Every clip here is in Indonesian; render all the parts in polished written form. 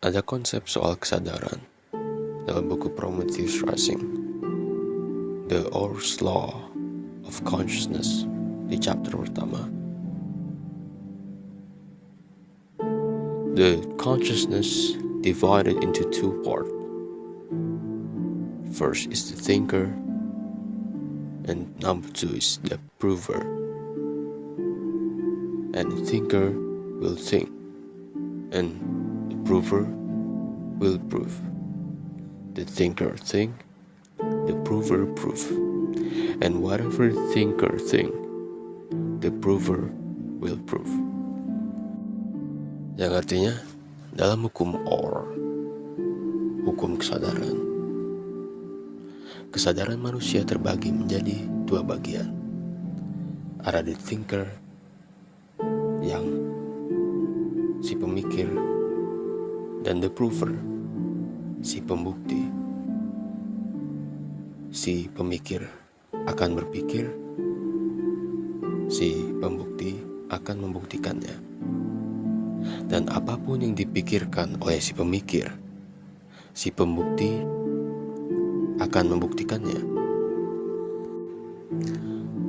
Ada konsep soal kesadaran dalam buku Prometheus Rising, The Earth's Law of Consciousness, di chapter pertama. The consciousness divided into two parts. First is the thinker, and number two is the prover. And the thinker will think, and the prover will prove. The thinker think, the prover prove. And whatever the thinker think, the prover will prove. Yang artinya, dalam hukum hukum kesadaran manusia terbagi menjadi dua bagian. Ada the thinker, yang si pemikir, dan the prover, si pembukti. Si pemikir akan berpikir, si pembukti akan membuktikannya. Dan apapun yang dipikirkan oleh si pemikir, si pembukti akan membuktikannya.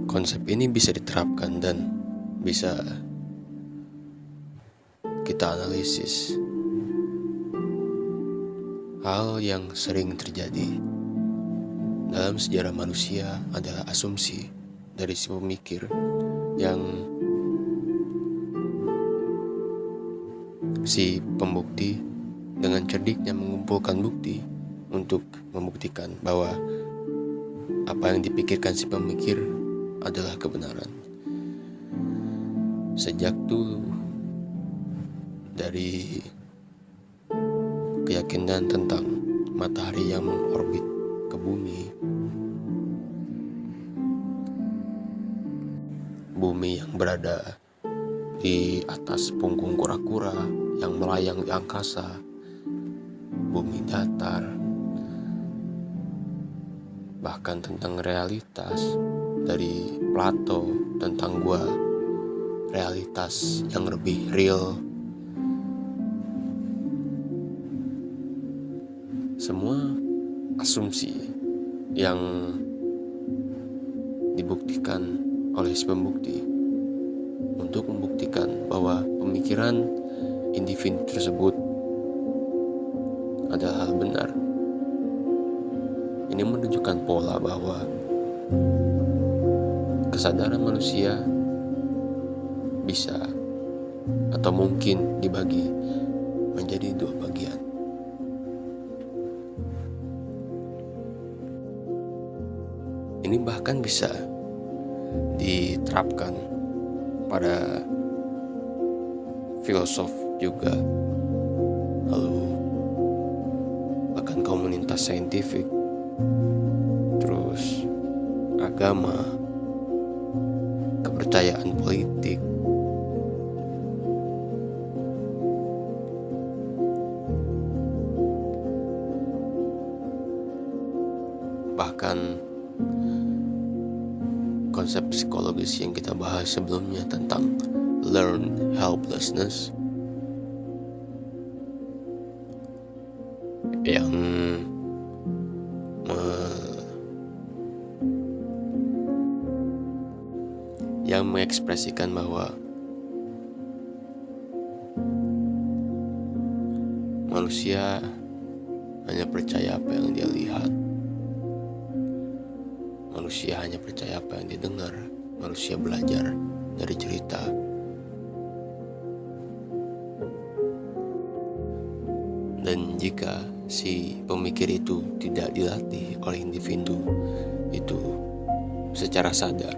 Konsep ini bisa diterapkan dan bisa kita analisis. Hal yang sering terjadi dalam sejarah manusia adalah asumsi dari si pemikir yang si pembukti dengan cerdiknya mengumpulkan bukti untuk membuktikan bahwa apa yang dipikirkan si pemikir adalah kebenaran. Sejak dulu, dari keyakinan tentang matahari yang mengorbit ke bumi yang berada di atas punggung kura-kura yang melayang di angkasa, bumi datar, bahkan tentang realitas dari Plato tentang gua, realitas yang lebih real. Semua asumsi yang dibuktikan oleh si pembukti untuk membuktikan bahwa pemikiran individu tersebut adalah hal benar. Ini menunjukkan pola bahwa kesadaran manusia bisa atau mungkin dibagi menjadi dua bagian. Ini bahkan bisa diterapkan pada filosof juga, lalu bahkan komunitas saintifik, terus agama, kepercayaan politik. Bahkan konsep psikologis yang kita bahas sebelumnya tentang learned helplessness, yang mengekspresikan bahwa manusia hanya percaya apa yang dia lihat, manusia hanya percaya apa yang didengar, manusia belajar dari cerita. Dan jika si pemikir itu tidak dilatih oleh individu itu secara sadar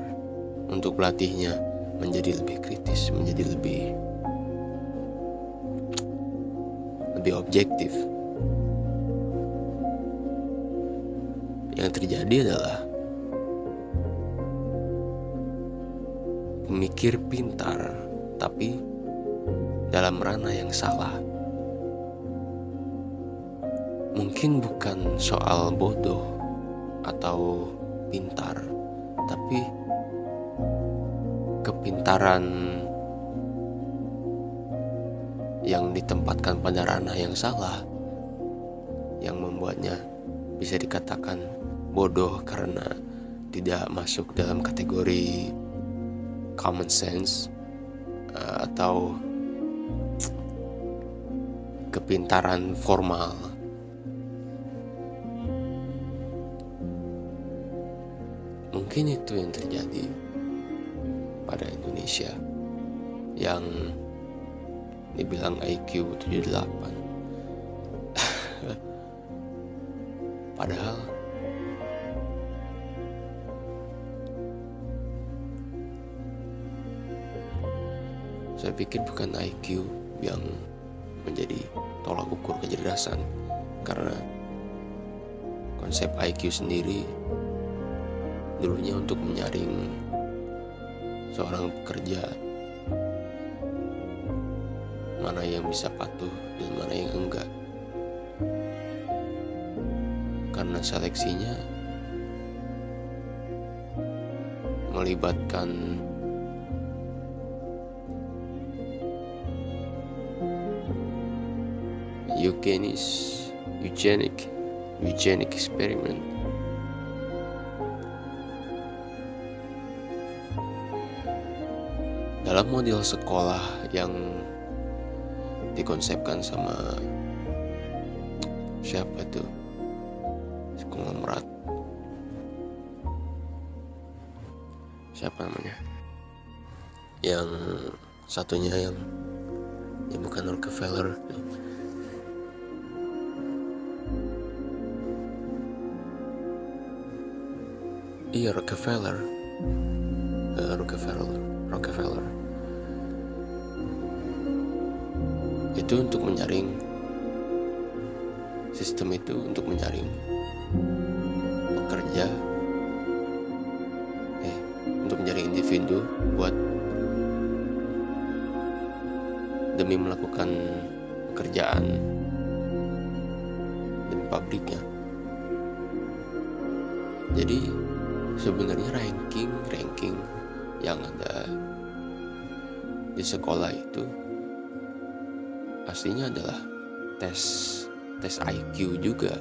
untuk melatihnya menjadi lebih kritis, menjadi lebih objektif, yang terjadi adalah pemikir pintar tapi dalam ranah yang salah. Mungkin bukan soal bodoh atau pintar, tapi kepintaran yang ditempatkan pada ranah yang salah, yang membuatnya bisa dikatakan bodoh karena tidak masuk dalam kategori common sense atau kepintaran formal. Mungkin itu yang terjadi pada Indonesia yang dibilang IQ 78. Padahal saya pikir bukan IQ yang menjadi tolak ukur kecerdasan, karena konsep IQ sendiri dulunya untuk menyaring seorang pekerja mana yang bisa patuh dan mana yang enggak, karena seleksinya melibatkan eugenic experiment. Dalam model sekolah yang dikonsepkan sama siapa tuh, konglomerat, siapa namanya, yang satunya yang bukan Rockefeller, iya Rockefeller. Itu untuk menyaring, sistem itu untuk menyaring pekerja, untuk menyaring individu buat demi melakukan pekerjaan demi pabriknya. Jadi sebenarnya ranking yang ada di sekolah itu aslinya adalah tes IQ juga.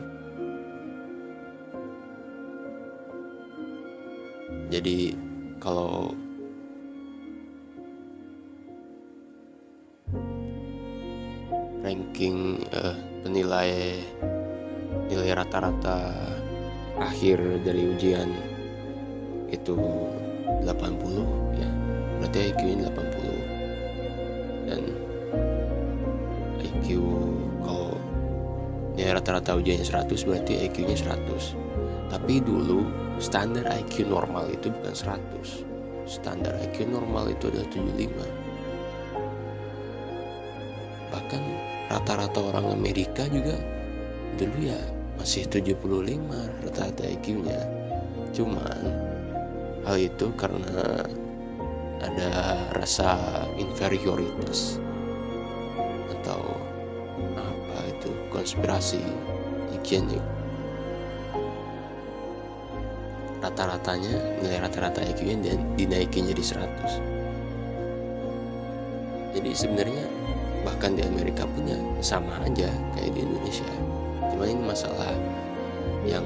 Jadi kalau ranking nilai rata-rata akhir dari ujian itu 80 ya, berarti IQ-nya 80. Dan IQ kalau ya rata-rata ujiannya 100 berarti IQ-nya 100. Tapi dulu standar IQ normal itu bukan 100. Standar IQ normal itu adalah 75. Bahkan rata-rata orang Amerika juga dulu ya masih 75 rata-rata IQ-nya. Cuman hal itu karena ada rasa inferioritas atau apa itu, konspirasi eugenik. Nilai rata-rata IQ-nya dan dinaikin jadi 100. Jadi sebenarnya bahkan di Amerika punya sama aja kayak di Indonesia. Cuma ini masalah yang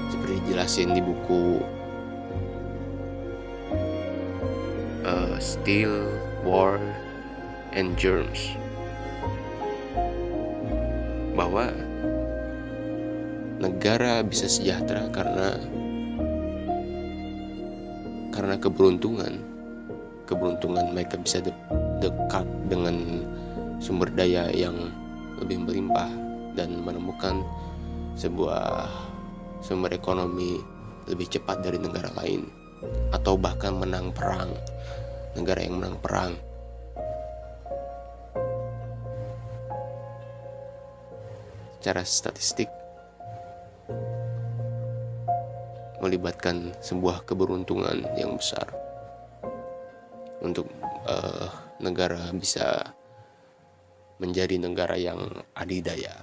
seperti dijelasin di buku Steel, War, and Germs, bahwa negara bisa sejahtera karena keberuntungan mereka bisa dekat dengan sumber daya yang lebih melimpah dan menemukan sebuah sumber ekonomi lebih cepat dari negara lain, atau bahkan menang perang, negara yang menang perang. Secara statistik melibatkan sebuah keberuntungan yang besar untuk negara bisa menjadi negara yang adidaya.